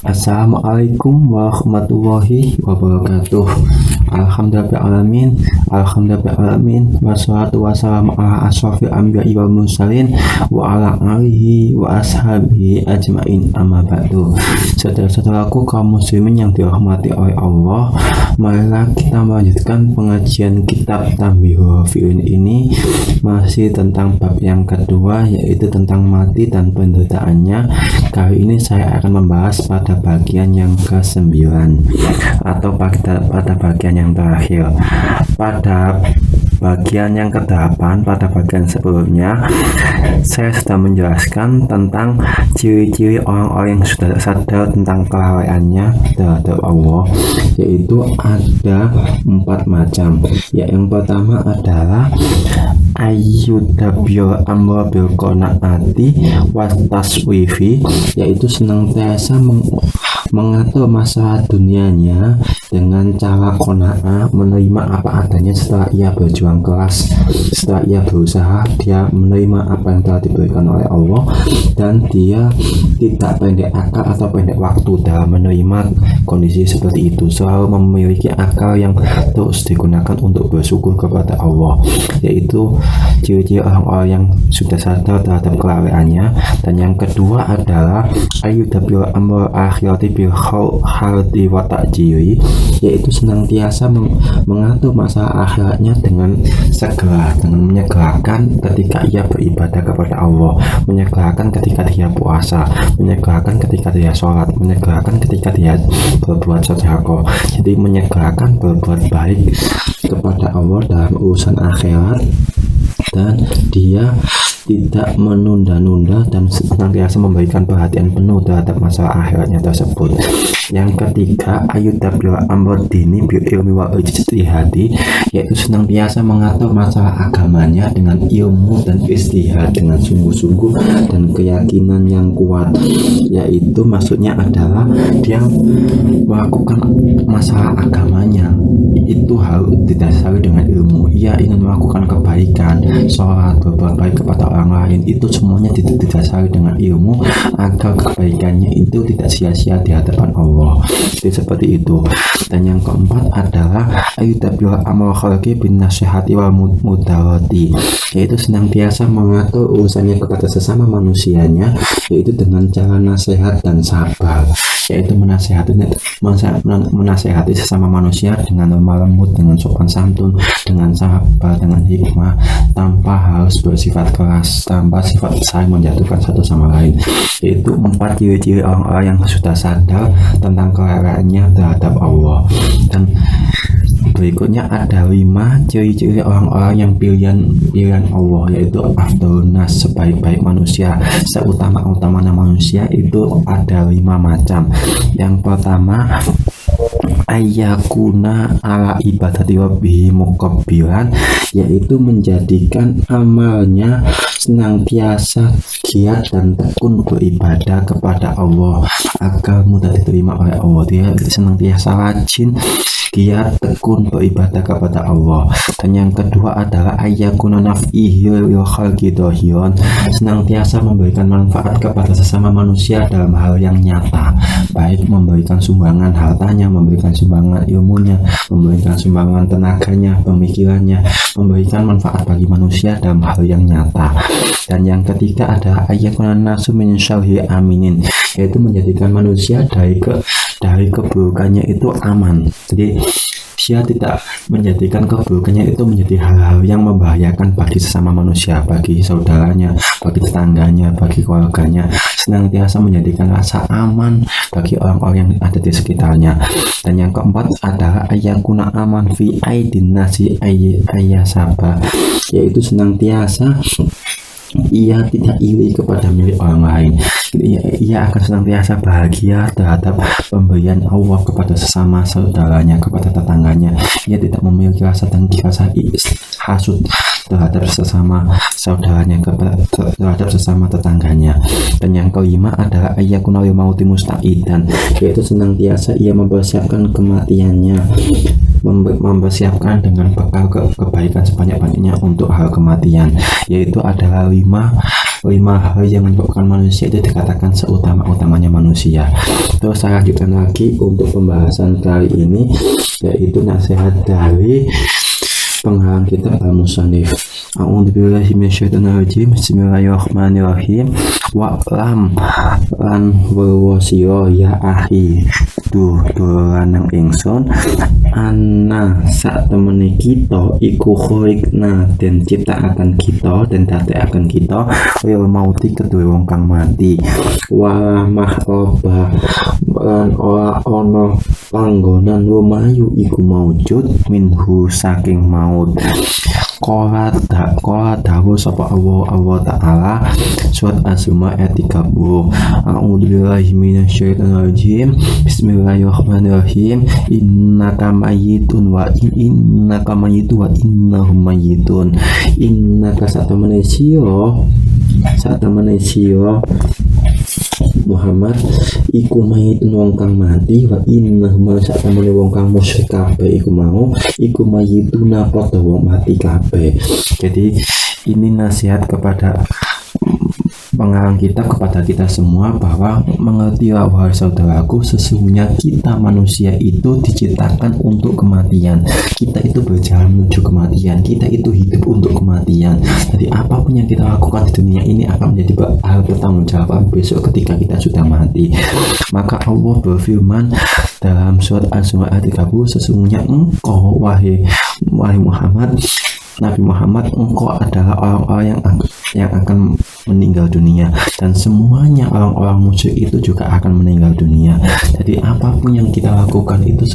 Assalamualaikum warahmatullahi wabarakatuh. Alhamdulillahirrahmanirrahim. Wassalatu wassalamu ala asyrofil anbiya'i wal mursalin wa ala alihi wa ashabihi ajmain, amma ba'du. Saudara-saudaraku kaum muslimin yang dirahmati oleh Allah, marilah kita melanjutkan pengajian kitab Tanbihul Ghafilin ini, masih tentang bab yang kedua, yaitu tentang mati dan penderitaannya. Kali ini saya akan membahas pada bagian yang ke-9 atau pada bagian yang terakhir. Pada bagian yang ke-8, pada bagian sebelumnya saya sudah menjelaskan tentang ciri-ciri orang-orang yang sudah sadar tentang kelalaiannya terhadap Allah, yaitu ada 4 macam. Yang pertama adalah ayyudabil amra bil qanaati was taswifi, yaitu senantiasa mengatur masalah dunianya dengan cara qanaah, menerima apa adanya. Setelah ia berjuang keras, setelah ia berusaha, dia menerima apa yang telah diberikan oleh Allah, dan dia tidak pendek akal atau pendek waktu dalam menerima kondisi seperti itu. Selalu memiliki akal yang terus digunakan untuk bersyukur kepada Allah, yaitu ciri-ciri orang-orang yang sudah sadar terhadap kelalaiannya. Dan yang kedua adalah ayyudabil amr akhirati bil khaldi wa ta'jili, yaitu senantiasa mengatur masalah akhiratnya dengan segera, dengan menyegerakan ketika ia beribadah kepada Allah, menyegerakan ketika dia puasa, menyegerakan ketika dia sholat, menyegerakan ketika dia berbuat sedekah. Jadi menyegerakan berbuat baik kepada Allah dalam urusan akhirat, dan dia tidak menunda-nunda dan senantiasa memberikan perhatian penuh terhadap masalah akhiratnya tersebut. Yang ketiga, ayyudabil amr dini bil ilmi wal ijtihadi, yaitu senantiasa mengatur masalah agamanya dengan ilmu dan ijtihad, dengan sungguh-sungguh dan keyakinan yang kuat. Yaitu maksudnya adalah dia melakukan masalah agamanya itu harus didasari dengan ilmu. Ia ingin melakukan kebaikan, sholat, berbuat baik kepada orang lain, itu semuanya didasari dengan ilmu agar kebaikannya itu tidak sia-sia di hadapan Allah. Jadi seperti itu. Dan yang keempat adalah ayyudabil amr khalqi bin nasihati wal mudarati, yaitu senantiasa mengatur urusannya kepada sesama manusianya, yaitu dengan cara nasihat dan sabar, yaitu menasihati sesama manusia dengan lemah lembut, dengan sopan santun, dengan sabar, dengan hikmah, tanpa harus bersifat keras, tanpa sifat saling menjatuhkan satu sama lain. Yaitu 4 ciri-ciri orang-orang yang sudah sadar tentang kelalaiannya terhadap Allah. Dan berikutnya ada 5 ciri-ciri orang-orang yang pilihan Allah, yaitu afdalun nas, sebaik-baik manusia, seutama-utamanya manusia itu ada 5 macam. Yang pertama, ayyakuna ala ibadati rabbihi muqabbilan, yaitu menjadikan amalnya senantiasa giat dan tekun beribadah kepada Allah agar mudah diterima oleh Allah. Dia senantiasa rajin, giat, tekun beribadah kepada Allah. Dan yang kedua adalah ayyakuna naf'ihi lil khalqi dhahiran, senantiasa memberikan manfaat kepada sesama manusia dalam hal yang nyata, baik memberikan sumbangan hartanya, memberikan sumbangan ilmunya, memberikan sumbangan tenaganya, pemikirannya, memberikan manfaat bagi manusia dalam hal yang nyata. Dan yang ketiga adalah ayyakuna nasu min syarri aminin, yaitu menjadikan manusia dari keburukannya itu aman. Jadi dia tidak menjadikan keburukannya itu menjadi hal-hal yang membahayakan bagi sesama manusia, bagi saudaranya, bagi tetangganya, bagi keluarganya. Senantiasa menjadikan rasa aman bagi orang-orang yang ada di sekitarnya. Dan yang keempat adalah ayyakuna aman fi aidin nasi ayyasaba, yaitu senantiasa ia tidak iri kepada milik orang lain. Ia akan senantiasa bahagia terhadap pemberian Allah kepada sesama saudaranya, kepada tetangganya. Ia tidak memiliki rasa dengki, rasa hasud terhadap sesama saudaranya, terhadap sesama tetangganya. Dan yang kelima adalah ayyakuna lil mauti musta'idan, yaitu senantiasa ia mempersiapkan kematiannya mempersiapkan dengan bekal kebaikan sebanyak-banyaknya untuk hal kematian, yaitu adalah lima hal yang menyebabkan manusia itu dikatakan seutama-utamanya manusia. Terus saya lanjutkan lagi untuk pembahasan kali ini, yaitu nasihat dari pengarang kitab Al-Musannif. A'udzubillahi minasyaitonirrajim. Bismillahirrahmanirrahim. Wa'lam lan wasio ya akhi lanang ingsun ana sak temene kita iku kholiqna den ciptaaken kita den dadekaken kita kaya mauti kedue wong kang mati wa mahroba lan ora ana panggonan lumayu iku maujud minhu saking maut. Qala dawu sapa Allah Ta'ala surat Az-Zumar ayat 30. A'udzubillahi minasyaitonirrajim. Bismillahirrahmanirrahim. Innaka mayyitun wa innahum mayyitun. Innaka satamene sira Muhammad iku mayitun wong kang mati wa innahum satamene wong kang musyrik kabeh iku mau iku mayituna padha wong mati kabeh. Jadi ini nasihat kepada pengarang kitab kepada kita semua bahwa mengertilah wahai saudaraku, sesungguhnya kita manusia itu diciptakan untuk kematian. Kita itu berjalan menuju kematian, kita itu hidup untuk kematian. Jadi apapun yang kita lakukan di dunia ini akan menjadi hal bertanggung-jawaban besok ketika kita sudah mati. Maka Allah berfirman dalam surat Az-Zumar ayat 30, sesungguhnya engkau wahai Muhammad, Nabi Muhammad, engkau adalah orang-orang yang akan meninggal dunia, dan semuanya orang-orang musyrik itu juga akan meninggal dunia. Jadi apapun yang kita lakukan itu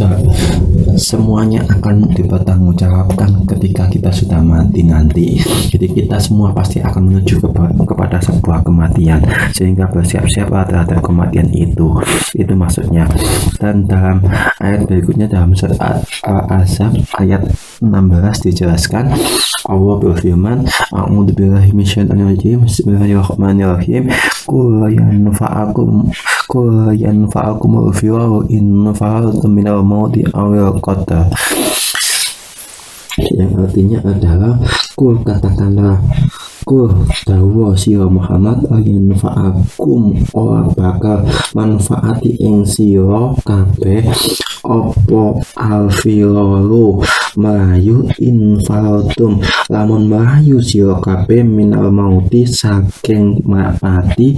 semuanya akan dipertanggungjawabkan ketika kita sudah mati nanti. Jadi kita semua pasti akan menuju kepada sebuah kematian, sehingga bersiap-siaplah terhadap kematian itu maksudnya. Dan dalam ayat berikutnya dalam surat Al-Ahzab ayat 16 dijelaskan, Allah berfirman, A'udzubillahi minasyaitonirrajim. Bismillahirrahmanirrahim. Qul yanfa'akum al-firaru in fa'altum minal mauti awil qadar. Yang artinya adalah katakanlah dawa sira Muhammad ayen fa'akum ora bakal manfaati ing sira kabeh opo alfiralu melayu infaltum lamun melayu sira kabeh minal mauti saking mati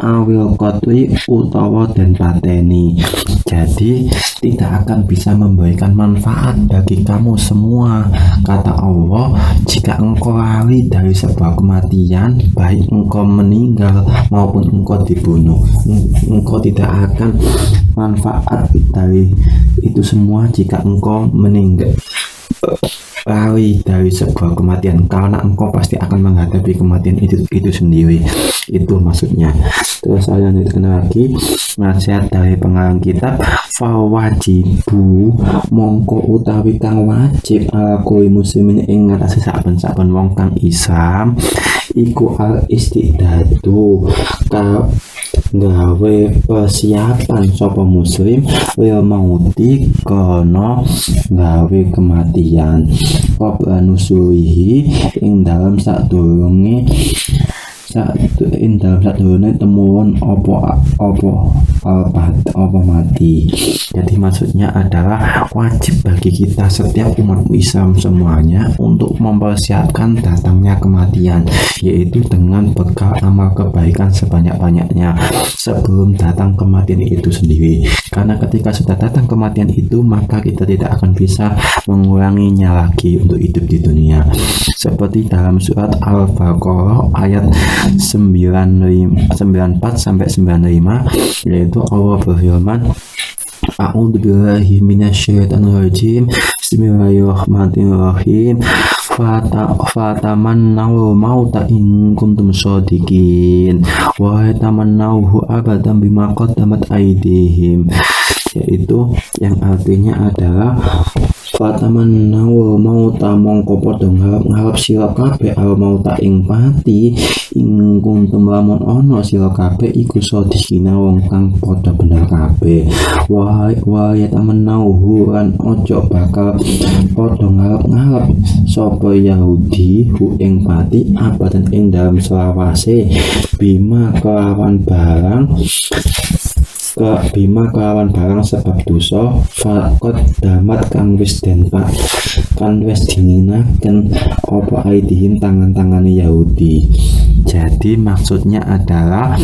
awil qatwi utawa dan pateni. Jadi tidak akan bisa memberikan manfaat bagi kamu semua, kata Allah, jika engkau lari dari sebuah kematian, baik engkau meninggal maupun engkau dibunuh. Engkau tidak akan manfaat dari itu semua jika engkau meninggal lari dari sebuah kematian, karena engkau pasti akan menghadapi kematian itu sendiri. Itu maksudnya. Terus saya lanjutkan lagi nasihat dari pengarang kitab, fawajibu mongko utawi kang wajib ala kulli muslimin ing ngatasi saben-saben wong kang Islam iku al istidadu gawe persiapan sapa muslim lil mauti kono gawe kematian qabla nusulihi ing dalam sadurunge temuan apa mati. Jadi maksudnya adalah wajib bagi kita setiap umat Islam semuanya untuk mempersiapkan datangnya kematian, yaitu dengan bekal amal kebaikan sebanyak-banyaknya sebelum datang kematian itu sendiri. Karena ketika sudah datang kematian itu, maka kita tidak akan bisa menguranginya lagi untuk hidup di dunia. Seperti dalam surat Al-Baqarah ayat 94 sampai 95, yaitu Allah berfirman, A'udzubillahi minasyaitonirrajim. Bismillahirrahmanirrahim. Fatamannaw mauta in kuntum shodiqin wa tamannawhu abadan bima qaddamat aydihim. Yaitu yang artinya adalah Fatamannaw mauta mongko padha ngarep sira kabeh al mauta ing pati ing kuntum lamun ana sira kabeh iku sadikina wong kang padha bener kabeh. Wa yatamannaw lan ojo bakal padha ngarep sapa Yahudi hu ing pati abadan ing dalam selawase bima kelawan barang sebab dosa fakot damat kang wis dinginaken apa aidihim tangan-tangane Yahudi. Jadi maksudnya adalah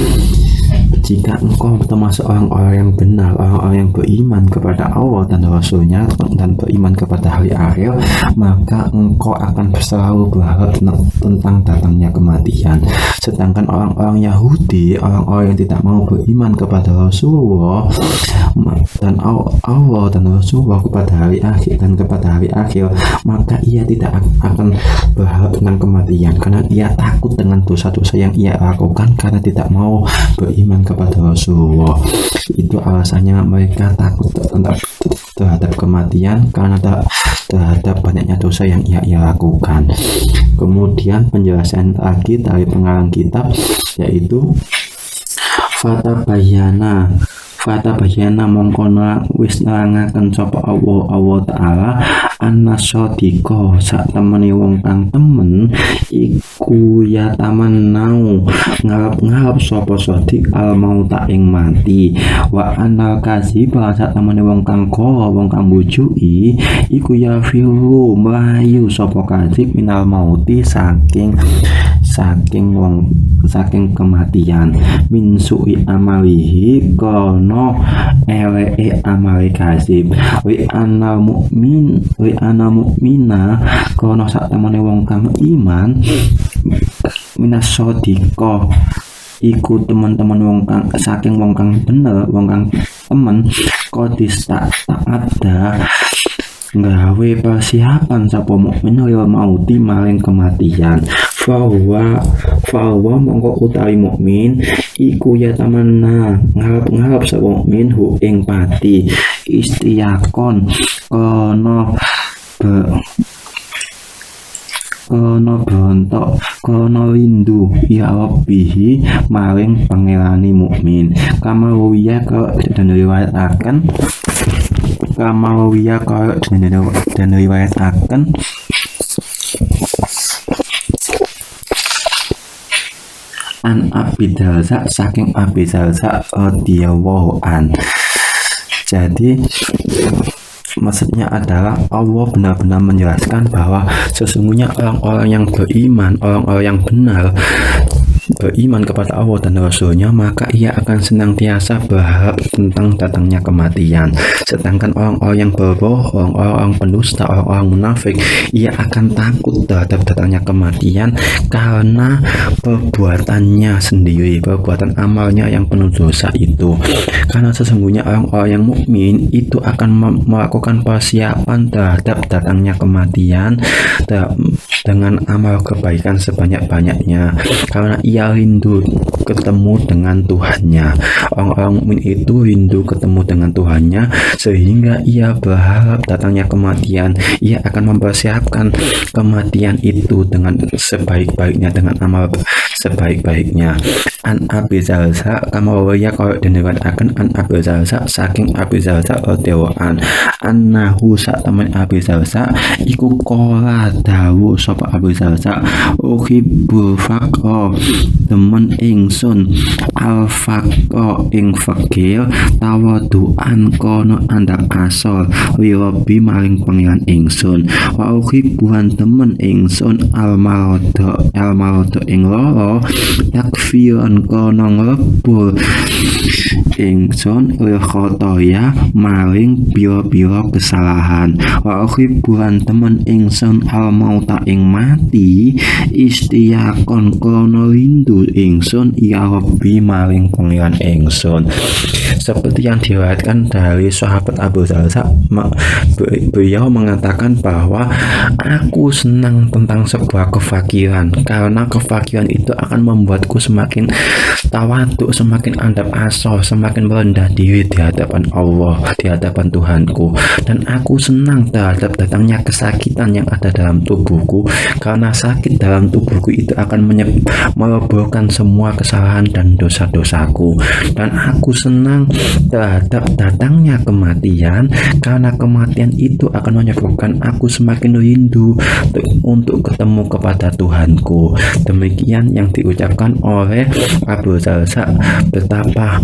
jika engkau termasuk orang-orang yang benar, orang-orang yang beriman kepada Allah dan Rasulnya dan beriman kepada hari akhir, maka engkau akan selalu berharap tentang datangnya kematian. Sedangkan orang-orang Yahudi, orang-orang yang tidak mau beriman kepada Rasulullah dan Allah dan Rasulullah kepada hari akhir dan kepada hari akhir, maka ia tidak akan berharap tentang kematian karena ia takut dengan dosa-dosa yang ia lakukan karena tidak mau beriman kepada Rasulullah. Itu alasannya mereka takut terhadap kematian karena terhadap banyaknya dosa yang ia lakukan. Kemudian penjelasan lagi dari pengarang kitab yaitu Fatabayana mongkona wis nerangaken sapa Allah Ta'ala anasodiko sak temene wong kang temen iku ya tamannau ngarep sapa sodik al mauta ing mati wa anal kazib sak temene wong kang bujui iku ya firu melayu sapa kazib minal mauti saking kematian min su'i amalihi kono eleke amale kasib wi ana mukmina kono sak temene wong kang iman minas sodiko iku teman-teman wong kang saking wong kang bener wong kang temen kodis tak ada nggawe persiapan sapa mukmin ya mauti maring kematian. Fawa mongko utawi mukmin iku ya tamanna ngarep sapa mukmin hu ing pati istiyakon kono brontok kono rindu ya rabbihi maring pangerane mukmin kama wiya dan riwayataken an Abi Darda saking Abi Darda radhiyallahu an. Jadi maksudnya adalah Allah benar-benar menjelaskan bahwa sesungguhnya orang-orang yang beriman, orang-orang yang benar beriman kepada Allah dan Rasulnya, maka ia akan senantiasa berharap tentang datangnya kematian. Sedangkan orang-orang yang berbohong, orang-orang pendusta, orang-orang munafik, ia akan takut terhadap datangnya kematian karena perbuatannya sendiri, perbuatan amalnya yang penuh dosa itu. Karena sesungguhnya orang-orang yang mukmin itu akan melakukan persiapan terhadap datangnya kematian dengan amal kebaikan sebanyak-banyaknya karena ia rindu ketemu dengan Tuhannya. Orang-orang mukmin itu rindu ketemu dengan Tuhannya sehingga ia berharap datangnya kematian. Ia akan mempersiapkan kematian itu dengan sebaik-baiknya, dengan amal sebaik-baiknya. An Abi Darda kama waya kalau diriwayatkan an Abi Darda saking Abi Darda radhiyallahu an annahu sak temen Abi Darda iku qala dawu sapa Abi Darda uhibbul faqra demen ingsun al faqra ing fakir tawaduan kono andak asal lirobi maring pangeran ingsun wa uhibbuhan temen ingsun al marado ing lara takfiran kono nglebur ingsun khotoya maring pira-pira kesalahan wa uhibbuhan temen ingsun al mauta ing mati istiyakon kono rindu ingsun ya Rabbi maring pangeran ingsun. Seperti yang diriwayatkan dari sahabat Abu Darda, beliau mengatakan bahwa aku senang tentang sebuah kefakiran karena kefakiran itu akan membuatku semakin tawaduk, semakin andap asor, semakin semakin merendah diri di hadapan Allah, di hadapan Tuhanku, dan aku senang terhadap datangnya kesakitan yang ada dalam tubuhku, karena sakit dalam tubuhku itu akan meleburkan semua kesalahan dan dosa-dosaku. Dan aku senang terhadap datangnya kematian, karena kematian itu akan menyebabkan aku semakin rindu untuk ketemu kepada Tuhanku. Demikian yang diucapkan oleh Abu Darda,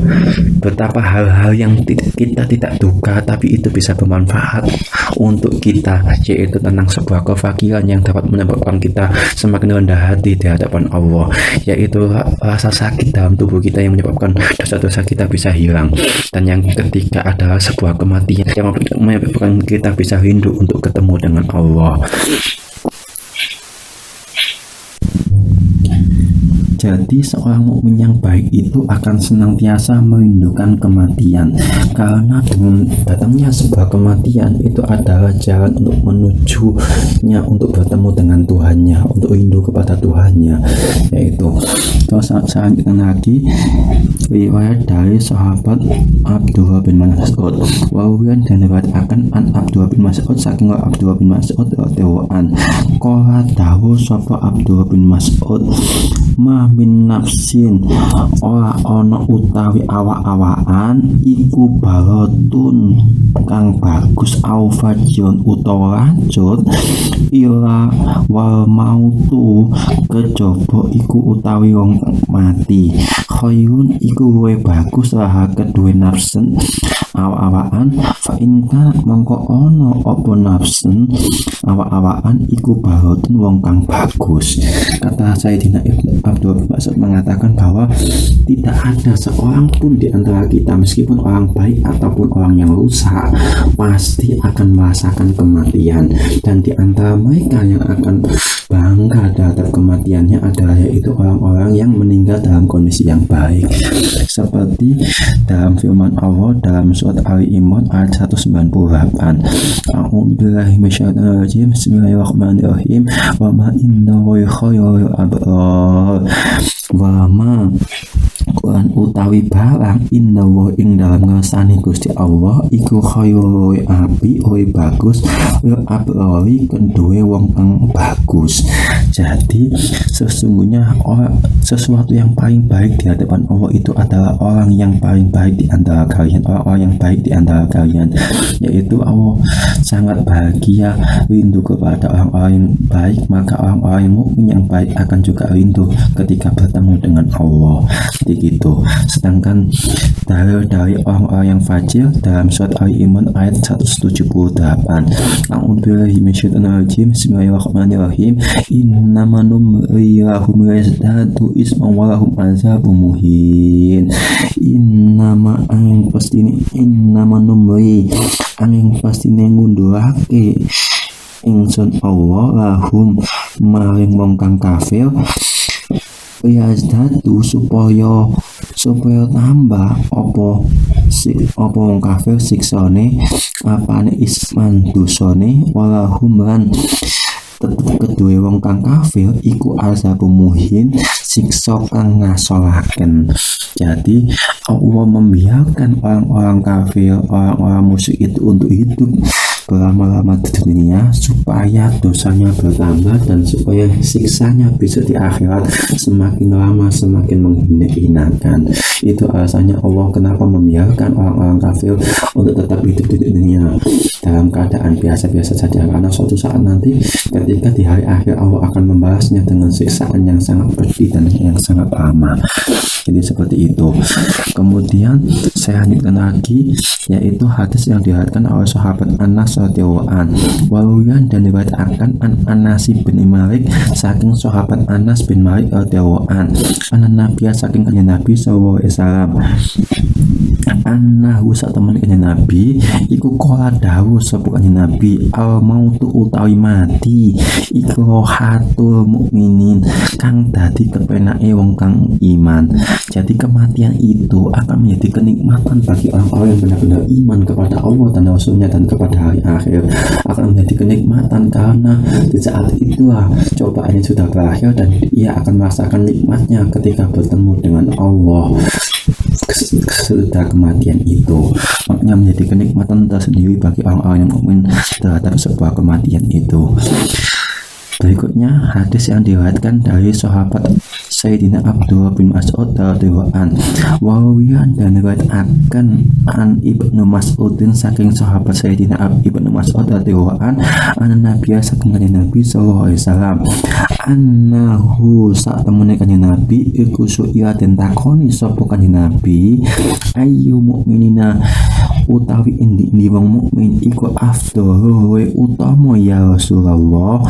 betapa hal-hal yang kita tidak duga tapi itu bisa bermanfaat untuk kita, yaitu tentang sebuah kefakiran yang dapat menyebabkan kita semakin rendah hati di hadapan Allah, yaitu rasa sakit dalam tubuh kita yang menyebabkan dosa-dosa kita bisa hilang. Dan yang ketiga adalah sebuah kematian yang menyebabkan kita bisa rindu untuk ketemu dengan Allah. Jadi seorang mukmin yang baik itu akan senantiasa merindukan kematian, karena dengan datangnya sebuah kematian itu adalah jalan untuk menujunya untuk bertemu dengan Tuhannya, untuk rindu kepada Tuhannya. Yaitu selanjutnya lagi riwayat dari sahabat Abdullah bin Mas'ud, wawian dan diriwayatkan an Abdullah bin Mas'ud saking Abdullah bin Mas'ud radhiyallahu an qala dawu sapa Abdullah bin Mas'ud, ma min nafsin ora ana utawi awak-awakan iku baratun kang bagus au fajion utawa racun ila wal mautu kejaba iku utawi wong mati khairun iku luwih bagus lah kedue nafsen awak-awakan fa inka mongko ana apa nafsen awak-awakan iku baratun wong kang bagus. Kata Sayyidina Ibnu Abdul Mas'ud mengatakan bahwa tidak ada seorang pun di antara kita, meskipun orang baik ataupun orang yang rusak, pasti akan merasakan kematian. Dan di antara mereka yang akan bangga terhadap kematiannya adalah yaitu orang-orang yang meninggal dalam kondisi yang baik. Seperti dalam firman Allah dalam surat Ali Imran ayat 198, A'udzubillahi minasyaitonir rajim, bismillahirrahmanirrahim, wa ma innahu khairul abrar, wa ma Quran utawi barang inna wa ing dalam ngersani Gusti Allah iku khairul api oi bagus abrori kedue wong kang bagus. Jadi sesungguhnya sesuatu yang paling baik di hadapan Allah itu adalah orang yang paling baik di antara kalian, orang-orang yang baik di antara kalian, yaitu Allah sangat bahagia rindu kepada orang-orang yang baik, maka orang-orang yang mukmin yang baik akan juga rindu ketika bertemu dengan Allah. Gitu. Sedangkan dari orang-orang yang fajir dalam surat Ali Imran ayat 178, A'udzubillahi minasyaitonir rajim, bismillahirrahmanirrahim, innamanum riyahum yazdadu isman walahum azabun muhin. Innama angin pastine innamanum angin pastine ngundurake ingsun Allah lahum maring wong kang kafir yazdatu supaya tambah apa wong kafir siksane apane isman dosane walahum lan tetep kedue wong kang kafir iku azabun muhin siksa kang ngasolaken. Jadi Allah membiarkan orang-orang kafir, orang-orang musyrik itu untuk hidup berlama-lama di dunia supaya dosanya bertambah dan supaya siksanya bisa di akhirat semakin lama semakin menghina-hinakan. Itu alasannya Allah kenapa membiarkan orang-orang kafir untuk tetap hidup di dunia dalam keadaan biasa-biasa saja, karena suatu saat nanti ketika di hari akhir Allah akan membalasnya dengan siksaan yang sangat pedih dan yang sangat lama. Jadi seperti itu. Kemudian saya lanjutkan lagi, yaitu hadis yang diriwayatkan oleh sahabat Anas radhiyallahu anhu, waluyan dan diriwayatkan Anas bin Malik saking sahabat Anas bin Malik radhiyallahu anhu, Nabi saking Nabi sallallahu alaihi wasallam, annahu satemen Nabi iku qala dawuh sapa Nabi, al mautu utawi mati iku hatul mukminin kang dadi kepenake wong kang iman. Jadi kematian itu akan menjadi kenikmatan bagi orang-orang yang benar-benar iman kepada Allah dan Rasulnya dan kepada hari akhir. Akan menjadi kenikmatan karena di saat itulah cobaannya sudah berakhir dan ia akan merasakan nikmatnya ketika bertemu dengan Allah. sesudah kematian itu. Makanya menjadi kenikmatan tersendiri bagi orang-orang yang mukmin terhadap sebuah kematian itu. Berikutnya hadis yang diriwayatkan dari sahabat Sayyidina Abdullah bin Mas'ud radhiyallahu anhu. Wawiyan dan diriwayatkan an Ibnu Mas'udin saking sahabat Sayyidina Ibnu Mas'ud radhiyallahu anhu Nabi saking Nabi sallallahu alaihi wasallam annahu sak temene kanjeng Nabi iku su'ila den takoni sapa kanjeng Nabi ayyu mukminina utawi indi wong mukmin iku afdhalu wa utama ya Rasulullah.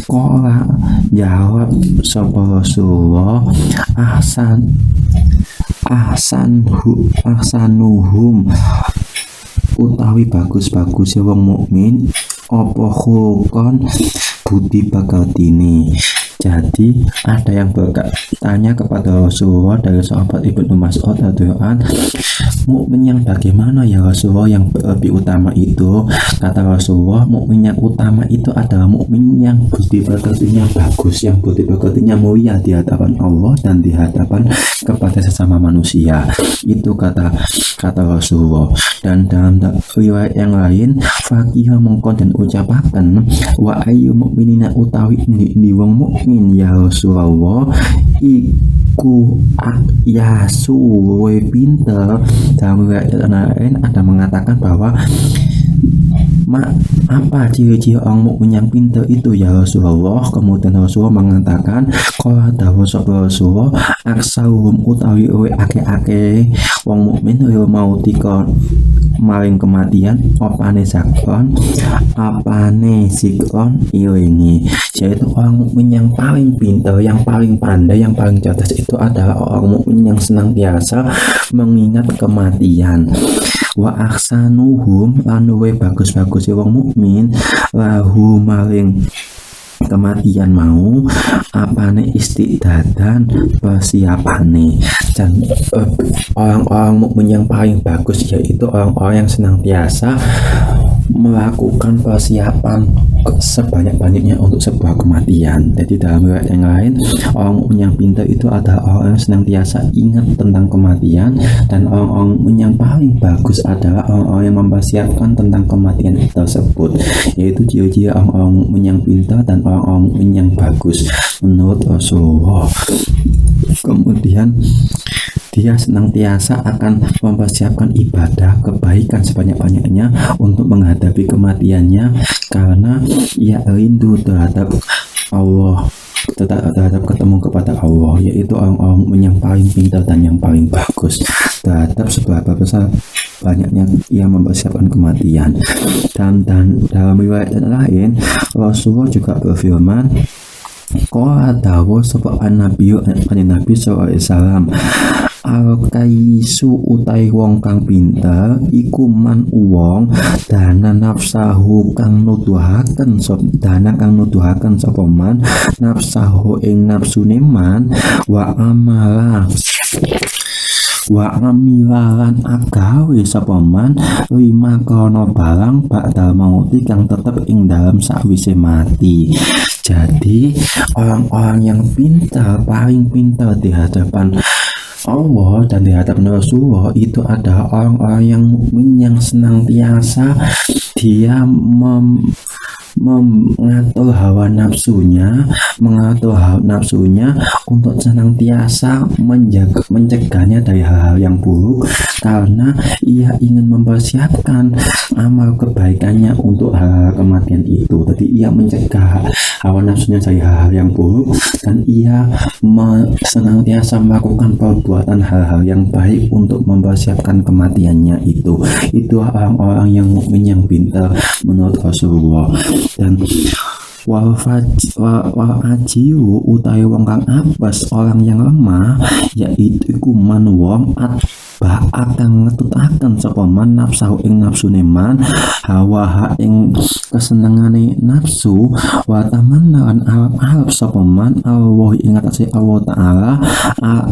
Qala jawab sapa Rasulullah ahsanuhum utawi bagus-bagus wong mukmin apa khulqan budi bakatine. Jadi ada yang bertanya kepada Rasulullah dari sahabat Ibnu Mas'ud radhiyallahu anhu, mukmin yang bagaimana ya Rasulullah yang lebih utama itu? Kata Rasulullah, mukmin yang utama itu adalah mukmin yang budi pekertinya bagus, yang budi pekertinya mulia di hadapan Allah dan di hadapan kepada sesama manusia. Itu kata Rasulullah. Dan dalam riwayat yang lain, fakihah mengkon dan ucapaken wa ayyu mukminina utawi ini wong mukmin ya Rasulullah iku yasu we pinter. Dalam riwayat lain ada mengatakan bahwa apa ciri-ciri orang mukmin yang pintar itu ya Rasulullah? Kemudian Rasulullah mengatakan qala dawu sapa Rasulullah aksauhum utawi ake-ake wong mukmin mau tikon maring kematian opane zakon apane sikon ilingi. Yaitu orang mukmin yang paling pintar, yang paling pandai, yang paling cerdas itu adalah orang mukmin yang senantiasa mengingat kematian. Wa ahsanuhum lan luwih bagus-bagus wong mukmin lahu maring kematian mau apane istidadan persiapane. Dan orang-orang mukmin yang paling bagus yaitu orang-orang yang senantiasa melakukan persiapan sebanyak-banyaknya untuk sebuah kematian. Jadi dalam riwayat yang lain, orang mukmin yang pintar itu adalah orang yang senantiasa ingat tentang kematian, dan orang-orang yang paling bagus adalah orang-orang yang mempersiapkan tentang kematian tersebut. Yaitu ciri-ciri orang-orang mukmin yang pintar dan orang-orang mukmin yang bagus menurut Rasulullah. Kemudian dia senantiasa akan mempersiapkan ibadah kebaikan sebanyak-banyaknya untuk menghadapi kematiannya karena ia rindu terhadap Allah, terhadap ketemu kepada Allah, yaitu orang-orang yang paling pintar dan yang paling bagus terhadap seberapa besar banyaknya ia mempersiapkan kematian. Dan dalam riwayat lain Rasulullah juga berfirman qala dawu sapa Nabi sallallahu alaihi wasallam al-kaisu utai wong kang pinter iku man wong dana nafsahu kang nuduhaken sapa man nafsahu ing nafsune man wa amilalan agawe sapa man lima kono barang bakal mauti kang tetep ing dalam sakwise mati. Jadi orang-orang yang pintar, paling pintar di hadapan Allah dan di hadapan Rasulullah itu adalah orang-orang yang mukmin yang senantiasa dia mengatur hawa nafsunya untuk senantiasa mencegahnya dari hal-hal yang buruk karena ia ingin mempersiapkan amal kebaikannya untuk hal-hal kematian itu. Jadi ia mencegah hawa nafsunya dari hal-hal yang buruk dan ia senantiasa melakukan perbuatan hal-hal yang baik untuk mempersiapkan kematiannya itu. Itu orang-orang yang mukmin yang pintar menurut Rasulullah. Dan wal ajiu utawi wong kang apes, orang yang lemah yaitu iku man wong akan ngetutaken sapa man nafsu ing nafsune man hawa ing kesenengane nafsu wa tamanna lan arep sapa man Allah ing atase Allah taala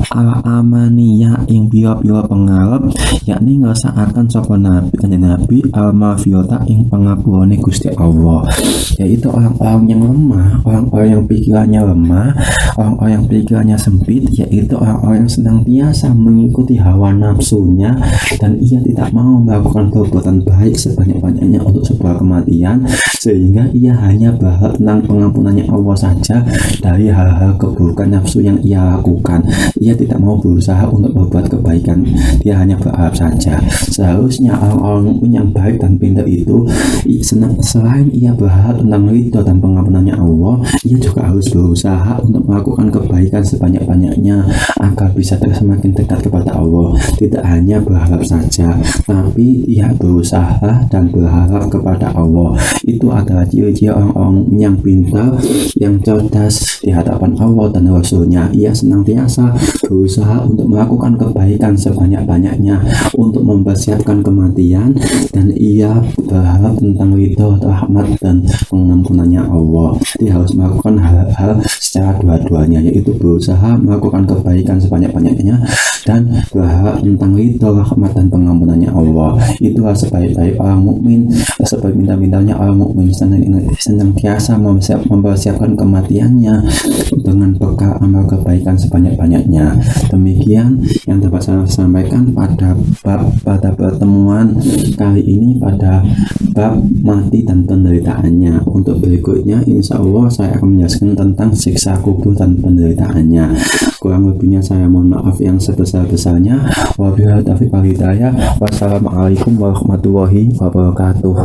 ala amaniya ing pira-pira pengarep yakni ngrasakaken sapa nabi al-mafiyata ing pangapurane Gusti Allah. Yaitu orang-orang orang-orang yang lemah, orang-orang yang pikirannya lemah, orang-orang yang pikirannya sempit, yaitu orang-orang yang senantiasa mengikuti hawa nafsunya dan ia tidak mau melakukan perbuatan baik sebanyak-banyaknya untuk sebuah kematian, sehingga ia hanya berharap tentang pengampunannya Allah saja dari hal-hal keburukan nafsu yang ia lakukan. Ia tidak mau berusaha untuk berbuat kebaikan, dia hanya berharap saja. Seharusnya orang-orang mukmin yang baik dan pintar itu selain ia berharap tentang ridho dan pengampunannya Allah, ia juga harus berusaha untuk melakukan kebaikan sebanyak-banyaknya agar bisa semakin dekat kepada Allah. Tidak hanya berharap saja, tapi ia berusaha dan berharap kepada Allah. Itu adalah ciri-ciri orang-orang yang pintar, yang cerdas di hadapan Allah dan Rasul-Nya. Ia senantiasa berusaha untuk melakukan kebaikan sebanyak-banyaknya untuk mempersiapkan kematian, dan ia berharap tentang ridho, rahmat dan pengampunannya Allah. Dia harus melakukan hal-hal secara dua-duanya, yaitu berusaha melakukan kebaikan sebanyak-banyaknya dan berharap tentang ridho, rahmat dan pengampunannya Allah. Itulah sebaik-baik orang mukmin, sebaik-bintang-bintangnya orang mukmin, senantiasa mempersiapkan kematiannya dengan bekal amal kebaikan sebanyak-banyaknya. Demikian yang dapat saya sampaikan pada pertemuan kali ini pada bab mati dan penderitaannya. Untuk berikutnya insya Allah saya akan menjelaskan tentang siksa kubur dan penderitaannya. Kurang lebihnya saya mohon maaf yang sebesar-besarnya. Wabillahi taufiq wal hidayah. Wassalamualaikum warahmatullahi wabarakatuh.